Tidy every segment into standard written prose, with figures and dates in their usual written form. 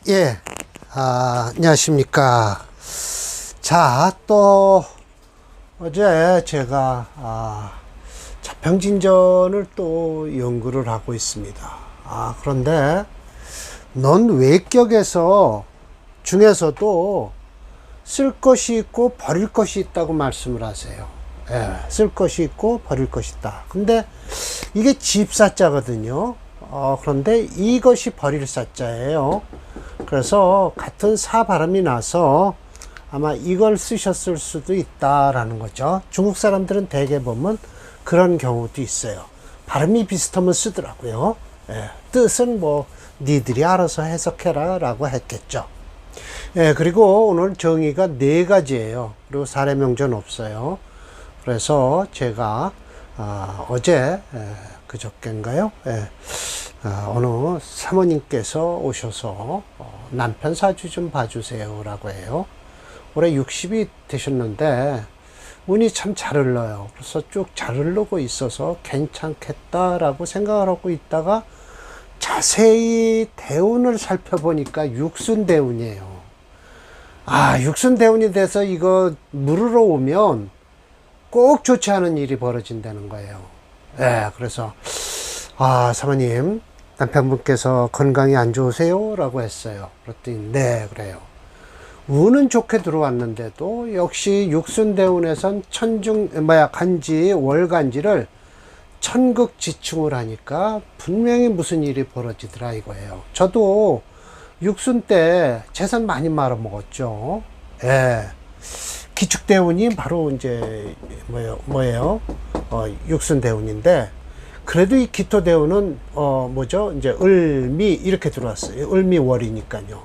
예. 안녕하십니까. 자, 또, 어제 제가, 자평진전을 또 연구를 하고 있습니다. 그런데, 넌 외격에서 중에서도 쓸 것이 있고 버릴 것이 있다고 말씀을 하세요. 예, 쓸 것이 있고 버릴 것이 있다. 근데 이게 집사자거든요. 그런데 이것이 버릴 사자예요. 그래서 같은 사 발음이 나서 아마 이걸 쓰셨을 수도 있다라는 거죠. 중국 사람들은 대개 보면 그런 경우도 있어요. 발음이 비슷하면 쓰더라고요. 예, 뜻은 뭐 니들이 알아서 해석해라 라고 했겠죠. 예, 그리고 오늘 정의가 4가지예요. 그리고 사례명전 없어요. 그래서 제가 어제 그저께인가요? 어느 사모님께서 오셔서 남편 사주 좀 봐주세요 라고 해요. 올해 60이 되셨는데 운이 참 잘 흘러요. 그래서 쭉 잘 흐르고 있어서 괜찮겠다라고 생각을 하고 있다가 자세히 대운을 살펴보니까 육순대운이에요. 육순대운이 돼서 이거 물으러 오면 꼭 좋지 않은 일이 벌어진다는 거예요. 예, 그래서 사모님 남편분께서 건강이 안 좋으세요? 라고 했어요. 그랬더니 네 그래요. 운은 좋게 들어왔는데도 역시 육순대운에선 간지 월간지를 천극지충을 하니까 분명히 무슨 일이 벌어지더라 이거예요. 저도 육순 때 재산 많이 말아먹었죠. 예. 기축대운이 바로 이제 뭐예요? 육순대운인데 그래도 이 기토대운은 이제 을미 이렇게 들어왔어요. 을미월이니까요.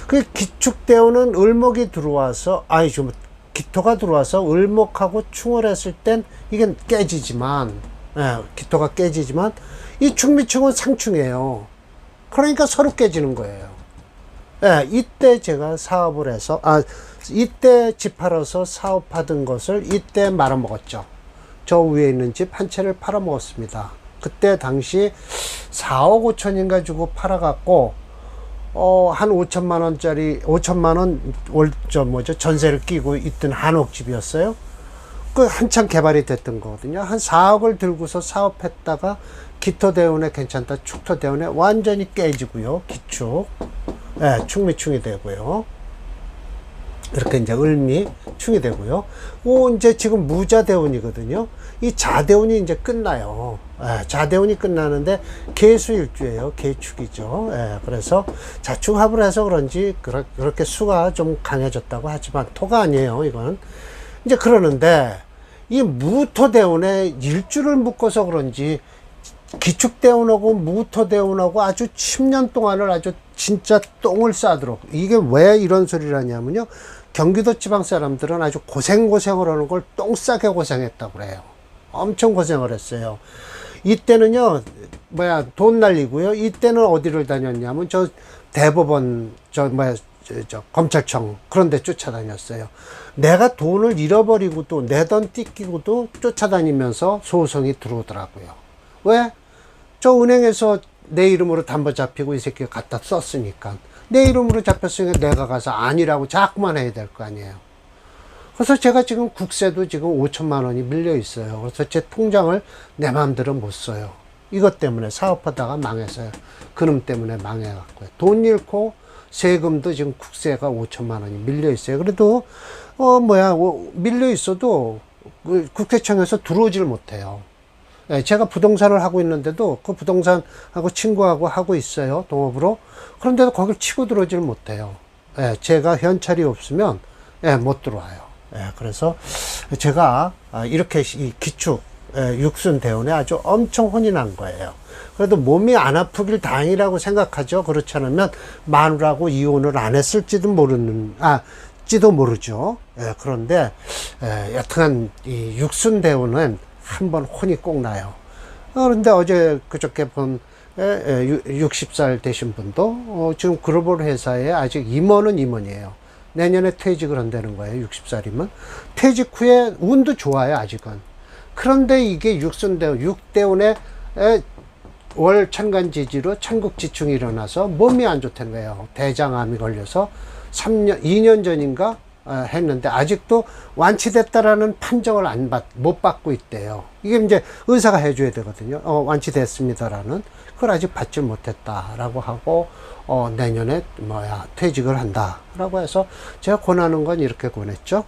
그 기축대운은 을목이 들어와서 기토가 들어와서 을목하고 충을 했을 땐 이게 깨지지만 기토가 깨지지만 이 충미충은 상충이에요. 그러니까 서로 깨지는 거예요. 이때 제가 사업을 해서 이때 집 팔아서 사업하던 것을 이때 말아먹었죠. 저 위에 있는 집 한 채를 팔아먹었습니다. 그때 당시 4억 5천인가 주고 팔아갖고 한 5천만 원짜리 5천만 원 전세를 끼고 있던 한옥집이었어요. 그 한참 개발이 됐던 거거든요. 한 4억을 들고서 사업했다가 기토대운에 괜찮다, 축토대운에 완전히 깨지고요. 기축, 충미충이 되고요. 이렇게 이제 을미충이 되고요. 이제 지금 무자대운이거든요. 이 자대운이 이제 끝나요. 자대운이 끝나는데 개수일주예요. 개축이죠. 그래서 자축합을 해서 그런지 그렇게 수가 좀 강해졌다고 하지만 토가 아니에요. 이건 이제 그러는데 이 무토대운에 일주를 묶어서 그런지 기축대운하고 무토대운하고 아주 10년 동안을 아주 진짜 똥을 싸도록. 이게 왜 이런 소리를 하냐면요, 경기도 지방 사람들은 아주 고생을 하는 걸 똥 싸게 고생했다고 그래요. 엄청 고생을 했어요. 이때는요 돈 날리고요. 이때는 어디를 다녔냐면 대법원 검찰청 그런 데 쫓아다녔어요. 내가 돈을 잃어버리고도 내 돈 띠끼고도 쫓아다니면서 소송이 들어오더라고요. 왜? 저 은행에서 내 이름으로 담보 잡히고 이 새끼가 갖다 썼으니까. 내 이름으로 잡혔으니까 내가 가서 아니라고 자꾸만 해야 될 거 아니에요. 그래서 제가 지금 국세도 지금 5천만 원이 밀려 있어요. 그래서 제 통장을 내 마음대로 못 써요. 이것 때문에 사업하다가 망했어요. 그놈 때문에 망해갖고요. 돈 잃고 세금도 지금 국세가 5천만 원이 밀려 있어요. 그래도 밀려 있어도 국세청에서 들어오질 못해요. 제가 부동산을 하고 있는데도 그 부동산하고 친구하고 하고 있어요. 동업으로. 그런데도 거길 치고 들어오질 못해요. 제가 현찰이 없으면 못 들어와요. 그래서 제가 이렇게 이 기축 육순대운에 아주 엄청 혼이 난 거예요. 그래도 몸이 안 아프길 다행이라고 생각하죠. 그렇지 않으면 마누라하고 이혼을 안 했을지도 모르죠. 그런데 여튼간 이 육순대운은 한번 혼이 꼭 나요. 그런데 어제 그저께 본 60살 되신 분도 지금 글로벌 회사에 아직 임원은 임원이에요. 내년에 퇴직을 한다는 거예요. 60살이면 퇴직 후에 운도 좋아요. 아직은. 그런데 이게 육대운에 월 천간지지로 천국지충이 일어나서 몸이 안 좋다는 거예요. 대장암이 걸려서 2년 전인가 했는데 아직도 완치됐다라는 판정을 못 받고 있대요. 이게 이제 의사가 해줘야 되거든요. 완치됐습니다라는. 그걸 아직 받지 못했다라고 하고 내년에 퇴직을 한다라고 해서 제가 권하는 건 이렇게 권했죠.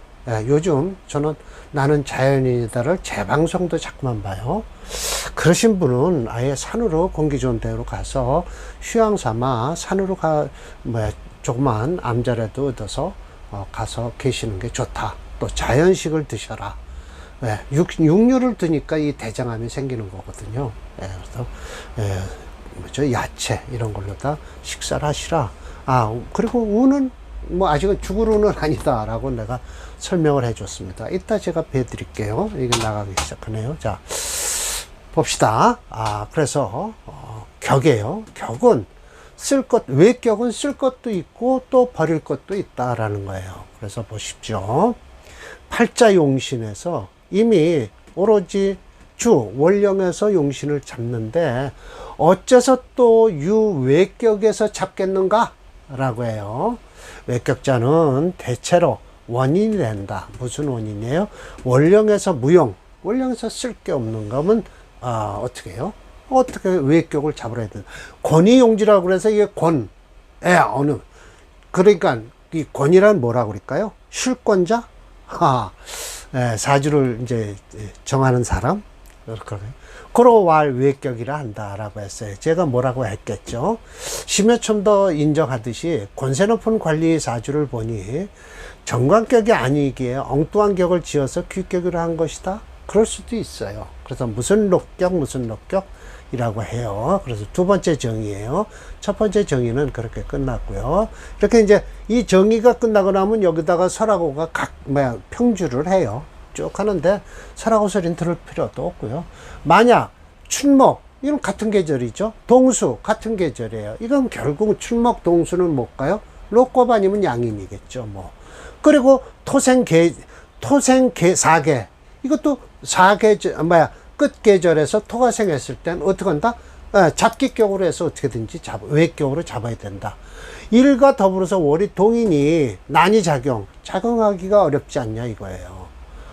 요즘 저는 나는 자연인이다를 재방송도 자꾸만 봐요. 그러신 분은 아예 산으로 공기 좋은 데로 가서 휴양 삼아 산으로 조그만 암자라도 얻어서 가서 계시는 게 좋다. 또 자연식을 드셔라. 육류를 드니까 이 대장암이 생기는 거거든요. 그래서 야채 이런 걸로 다 식사를 하시라. 그리고 우는 아직은 죽을 우는 아니다라고 내가 설명을 해줬습니다. 이따 제가 배드릴게요. 이게 나가기 시작하네요. 자, 봅시다. 그래서 격이에요. 격은 외격은 쓸 것도 있고 또 버릴 것도 있다라는 거예요. 그래서 보십시오. 팔자용신에서 이미 오로지 월령에서 용신을 잡는데 어째서 또 외격에서 잡겠는가? 라고 해요. 외격자는 대체로 원인이 된다. 무슨 원인이에요? 월령에서 무용, 월령에서 쓸 게 없는 거면 어떻게 해요? 어떻게 외격을 잡으라 된다. 권위용지라고 그래서 이게 그러니까 이 권이란 뭐라고 그럴까요? 실권자? 사주를 이제 정하는 사람? 그로왈 외격이라 한다라고 했어요. 제가 뭐라고 했겠죠? 심여첨도 인정하듯이 권세 높은 관리 사주를 보니 정관격이 아니기에 엉뚱한 격을 지어서 귀격으로 한 것이다. 그럴 수도 있어요. 그래서 무슨 록격이라고 해요. 그래서 두 번째 정의예요. 첫 번째 정의는 그렇게 끝났고요. 이렇게 이제 이 정의가 끝나고 나면 여기다가 설하고가 평주를 해요. 쭉 하는데 설하고 소리는 들을 필요도 없고요. 만약 춘목 이건 같은 계절이죠. 동수 같은 계절이에요. 이건 결국 춘목 동수는 뭘까요? 록곱 아니면 양인이겠죠. 그리고 사계 이것도 끝 계절에서 토가 생겼을 땐 어떻게 한다? 잡기격으로 해서 어떻게든지 외격으로 잡아야 된다. 일과 더불어서 월이 동인이 난이 작용하기가 어렵지 않냐 이거예요.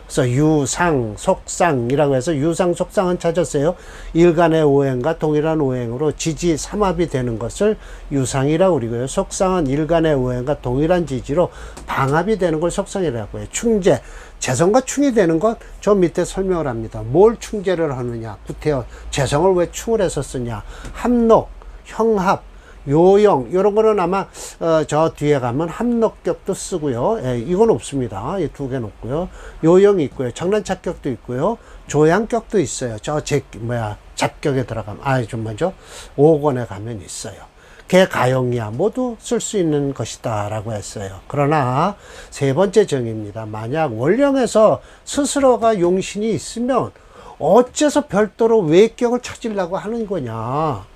그래서 유상, 속상이라고 해서 유상, 속상은 찾았어요. 일간의 오행과 동일한 오행으로 지지 삼합이 되는 것을 유상이라고 그러고요. 속상은 일간의 오행과 동일한 지지로 방합이 되는 걸 속상이라고 해요. 충재, 재성과 충이 되는 것 저 밑에 설명을 합니다. 뭘 충재를 하느냐. 구태여, 재성을 왜 충을 해서 쓰냐. 합록, 형합, 요영 이런 거는 아마 저 뒤에 가면 합록격도 쓰고요. 이건 없습니다. 이 두 개는 없고요. 요영이 있고요. 장난착격도 있고요. 조양격도 있어요. 잡격에 들어가면 좀 먼저 5권에 가면 있어요. 개가용이야 모두 쓸 수 있는 것이다 라고 했어요. 그러나 세 번째 정의입니다. 만약 월령에서 스스로가 용신이 있으면 어째서 별도로 외격을 찾으려고 하는 거냐.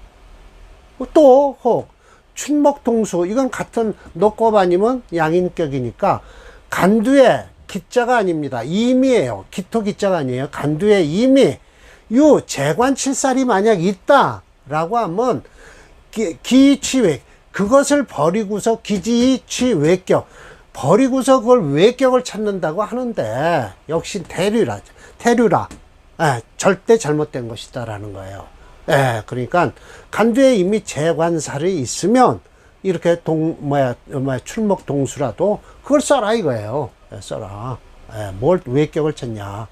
또 혹 춘목동수 이건 같은 녹곱 아니면 양인격이니까 간두에 기자가 아닙니다. 임이에요. 기토 기자가 아니에요. 간두에 임이 재관칠살이 만약 있다 라고 하면 기취외 그것을 버리고서 기지취외격 버리고서 그걸 외격을 찾는다고 하는데 역시 태류라 절대 잘못된 것이다 라는 거예요. 그러니까 간두에 이미 재관살이 있으면 이렇게 출목 동수라도 그걸 써라 이거예요. 써라. 뭘 외격을 찾냐.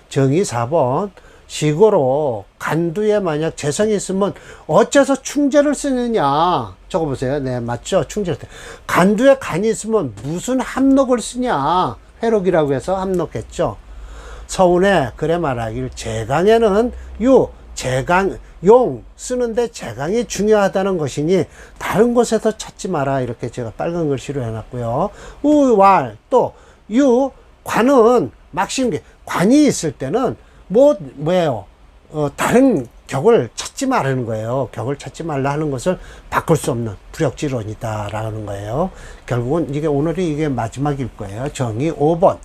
정의 4번 시고로 간두에 만약 재성이 있으면 어째서 충재를 쓰느냐. 적어보세요. 네, 맞죠? 충재를. 간두에 간이 있으면 무슨 합록을 쓰냐. 회록이라고 해서 합록했죠. 서운에 그래 말하길 재강에는 용 쓰는데 재강이 중요하다는 것이니 다른 곳에서 찾지 마라. 이렇게 제가 빨간 글씨로 해놨고요. 우왈 또 관은 막심기 관이 있을 때는 뭐예요? 다른 격을 찾지 말라는 거예요. 격을 찾지 말라 하는 것을 바꿀 수 없는 불역지론이다라는 거예요. 결국은 오늘이 이게 마지막일 거예요. 정의 5번.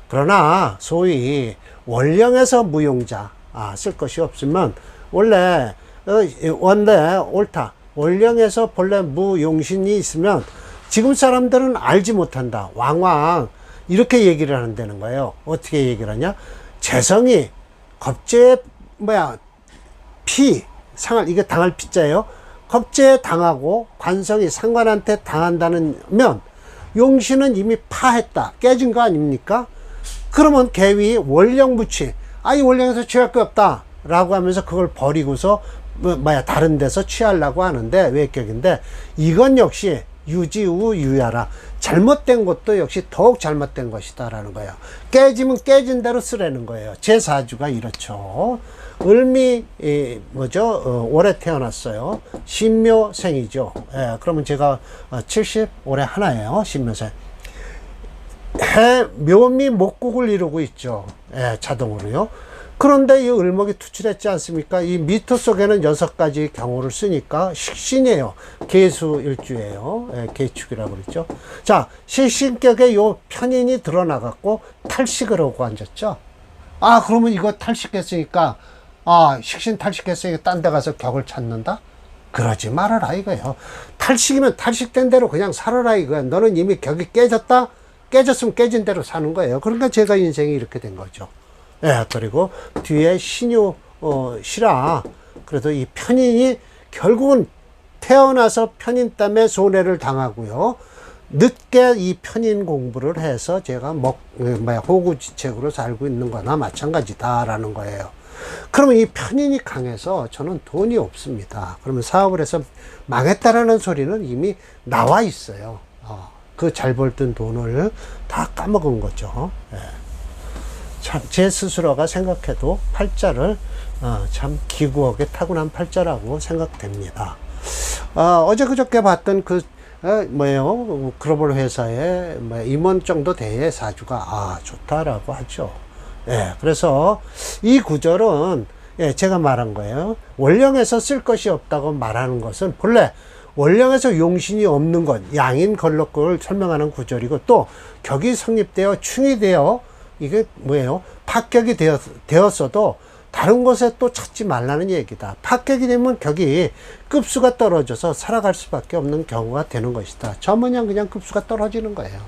그러나 소위 월령에서 무용자 쓸 것이 없으면 원래 원래 옳다. 월령에서 본래 무용신이 있으면 지금 사람들은 알지 못한다. 왕왕 이렇게 얘기를 한다는 거예요. 어떻게 얘기를 하냐? 재성이 겁제에 상할, 이게 당할 피자예요. 겁제에 당하고 관성이 상관한테 당한다는 면 용신은 이미 파했다. 깨진 거 아닙니까? 그러면 개위 월령무치. 이 월령에서 취할 게 없다. 라고 하면서 그걸 버리고서 다른 데서 취하려고 하는데 외격인데 이건 역시 유지우 유야라. 잘못된 것도 역시 더욱 잘못된 것이다 라는 거예요. 깨지면 깨진 대로 쓰라는 거예요. 제 사주가 이렇죠. 을미 올해 태어났어요. 신묘생이죠. 예, 그러면 제가 70 올해 하나예요. 신묘생. 해 묘미 목국을 이루고 있죠. 예, 자동으로요. 그런데 이 을목이 투출했지 않습니까? 이 미터 속에는 6가지 경우를 쓰니까 식신이에요. 계수일주예요. 예, 계축이라고 그랬죠. 자, 실신격에 요 편인이 드러나갖고 탈식을 하고 앉았죠. 그러면 이거 탈식했으니까, 식신 탈식했으니까 딴 데 가서 격을 찾는다? 그러지 말아라 이거예요. 탈식이면 탈식된 대로 그냥 살아라 이거야. 너는 이미 격이 깨졌다? 깨졌으면 깨진 대로 사는 거예요. 그러니까 제가 인생이 이렇게 된 거죠. 예, 그리고 뒤에 신유, 시라. 그래도 이 편인이 결국은 태어나서 편인 때문에 손해를 당하고요. 늦게 이 편인 공부를 해서 제가 호구지책으로 살고 있는 거나 마찬가지다라는 거예요. 그러면 이 편인이 강해서 저는 돈이 없습니다. 그러면 사업을 해서 망했다라는 소리는 이미 나와 있어요. 그 잘 벌던 돈을 다 까먹은 거죠. 예. 참, 제 스스로가 생각해도 팔자를 참 기구하게 타고난 팔자라고 생각됩니다. 어제 그저께 봤던 글로벌 회사의 임원 정도 대의 사주가 좋다라고 하죠. 예, 그래서 이 구절은 제가 말한 거예요. 월령에서 쓸 것이 없다고 말하는 것은 본래 월령에서 용신이 없는 것, 양인 걸럭을 설명하는 구절이고 또 격이 성립되어 충이 되어 이게 파격이 되었어도 다른 곳에 또 찾지 말라는 얘기다. 파격이 되면 격이 급수가 떨어져서 살아갈 수밖에 없는 경우가 되는 것이다. 저 모양 그냥 급수가 떨어지는 거예요.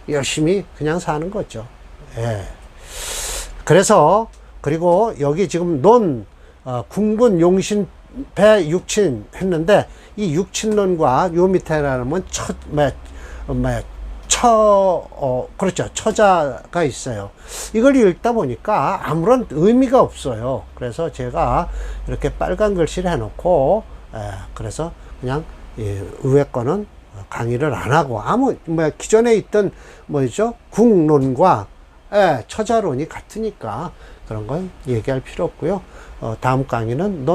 열심히 그냥 사는 거죠. 예. 그래서 그리고 여기 지금 궁분 용신 배 육친 했는데 이 육친론과 요 밑에라면 그렇죠. 처자가 있어요. 이걸 읽다 보니까 아무런 의미가 없어요. 그래서 제가 이렇게 빨간 글씨를 해놓고, 그래서 그냥, 위에 거는 강의를 안 하고, 기존에 있던, 국론과, 처자론이 같으니까 그런 건 얘기할 필요 없고요. 다음 강의는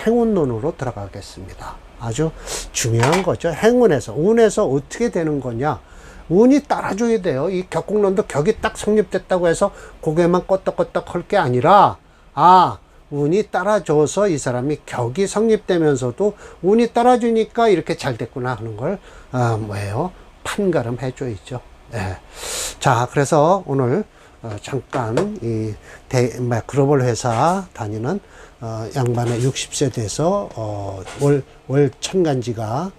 행운론으로 들어가겠습니다. 아주 중요한 거죠. 행운에서, 운에서 어떻게 되는 거냐. 운이 따라줘야 돼요. 이 격국론도 격이 딱 성립됐다고 해서 고개만 껐덕껐덕 할 게 아니라, 운이 따라줘서 이 사람이 격이 성립되면서도 운이 따라주니까 이렇게 잘 됐구나 하는 걸, 판가름 해줘야죠. 예. 자, 그래서 오늘, 잠깐, 글로벌 회사 다니는, 양반의 60세 돼서, 월 천간지가,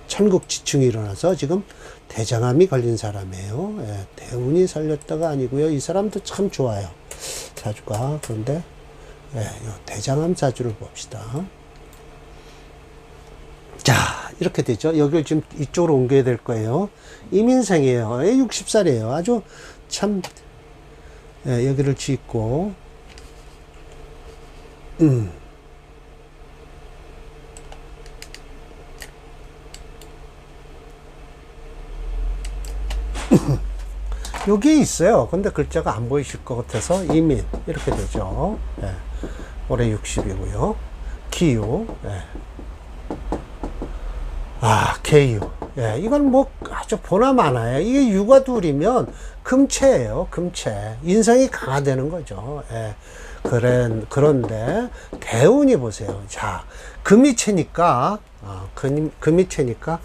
천국지충이 일어나서 지금 대장암이 걸린 사람이에요. 예, 대운이 살렸다가 아니고요. 이 사람도 참 좋아요. 사주가. 그런데 대장암 사주를 봅시다. 자, 이렇게 되죠. 여기를 지금 이쪽으로 옮겨야 될 거예요. 이민생이에요. 60살이에요. 아주 참 여기를 짓고 여기에 있어요. 근데 글자가 안 보이실 것 같아서 이민 이렇게 되죠. 예. 올해 60이고요. 기유. 예. 개유. 예. 이건 아주 보나마나요. 이게 유가 둘이면 금체예요. 금체. 인성이 강화되는 거죠. 예. 그런데 대운이 보세요. 자, 금이 체니까 금이 체니까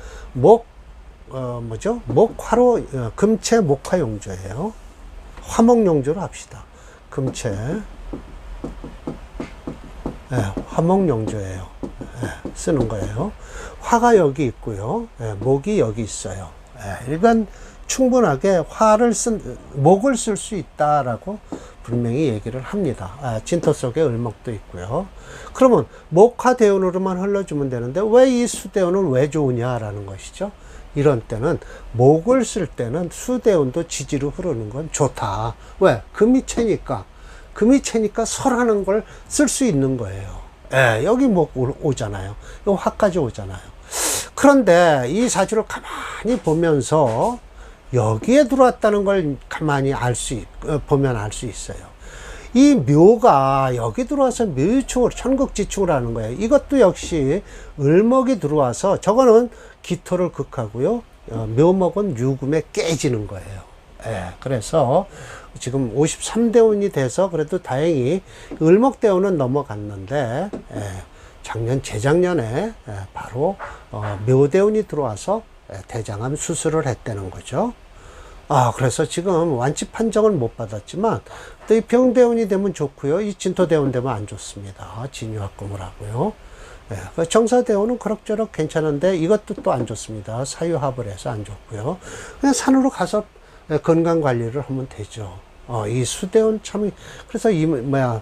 목화로, 금체 목화용조예요. 화목용조로 합시다. 금체. 화목용조예요. 쓰는 거예요. 화가 여기 있고요. 목이 여기 있어요. 일반 충분하게 목을 쓸 수 있다라고 분명히 얘기를 합니다. 진토 속에 을목도 있고요. 그러면 목화대운으로만 흘러주면 되는데 왜 이 수대운은 왜 좋으냐라는 것이죠. 이런 때는 목을 쓸 때는 수대운도 지지로 흐르는 건 좋다. 왜? 금이 채니까. 금이 채니까 설하는 걸 쓸 수 있는 거예요. 여기 목 오잖아요. 요 화까지 오잖아요. 그런데 이 사주를 가만히 보면서 여기에 들어왔다는 걸 가만히 보면 알 수 있어요. 이 묘가 여기 들어와서 묘유충을, 천국지충을 하는 거예요. 이것도 역시 을목이 들어와서 저거는 기토를 극하고요. 묘목은 유금에 깨지는 거예요. 그래서 지금 53대운이 돼서 그래도 다행히 을목대운은 넘어갔는데, 재작년에 바로 묘대운이 들어와서 대장암 수술을 했다는 거죠. 그래서 지금 완치 판정은 못 받았지만 또 이 병대운이 되면 좋고요. 이 진토대운 되면 안 좋습니다. 진유합금을 하고요. 정사대운은 그럭저럭 괜찮은데 이것도 또 안 좋습니다. 사유합을 해서 안 좋고요. 그냥 산으로 가서 건강 관리를 하면 되죠. 이 수대운 참, 그래서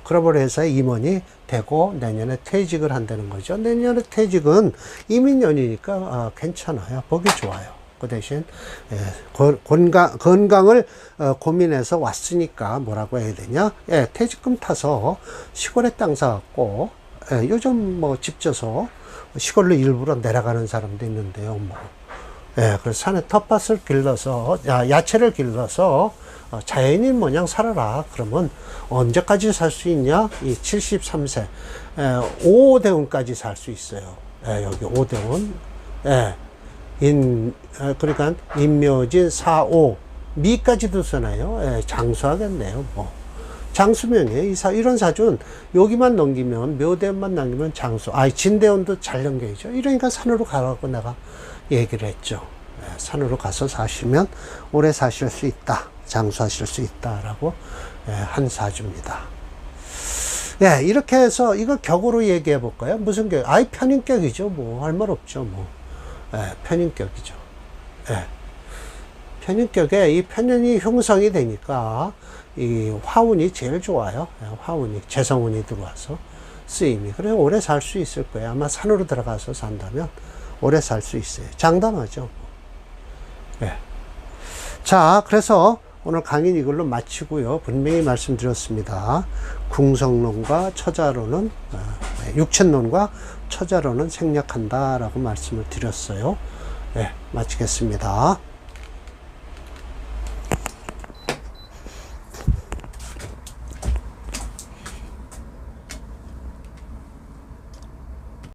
그러버려 해서 임원이 되고 내년에 퇴직을 한다는 거죠. 내년에 퇴직은 이민년이니까 괜찮아요. 보기 좋아요. 그 대신 건강을 고민해서 왔으니까 뭐라고 해야 되냐? 퇴직금 타서 시골에 땅 사갖고 요즘 뭐 집 져서 시골로 일부러 내려가는 사람도 있는데요. 그래서 산에 텃밭을 길러서 야채를 길러서 자연인 모양 살아라. 그러면 언제까지 살 수 있냐? 이 73세 5대운까지 살 수 있어요. 여기 5대운. 그러니까 인묘진 4오 미까지도 쓰나요? 장수하겠네요. 장수명이에요. 이런 사주는 여기만 넘기면, 묘대운만 넘기면 장수. 진대운도 잘 넘겨야죠. 이러니까 산으로 가라고 내가 얘기를 했죠. 산으로 가서 사시면 오래 사실 수 있다. 장수하실 수 있다라고 한 사주입니다. 이렇게 해서 이거 격으로 얘기해 볼까요? 무슨 격? 편인격이죠. 할 말 없죠. 편인격이죠. 편인격에 이 편인이 형성이 되니까 이 화운이 제일 좋아요. 화운이, 재성운이 들어와서 쓰임이. 그래 오래 살 수 있을 거예요. 아마 산으로 들어가서 산다면 오래 살 수 있어요. 장담하죠. 자, 그래서 오늘 강의는 이걸로 마치고요. 분명히 말씀드렸습니다. 궁성론과 처자론은, 육천론과 처자론은 생략한다라고 말씀을 드렸어요. 마치겠습니다.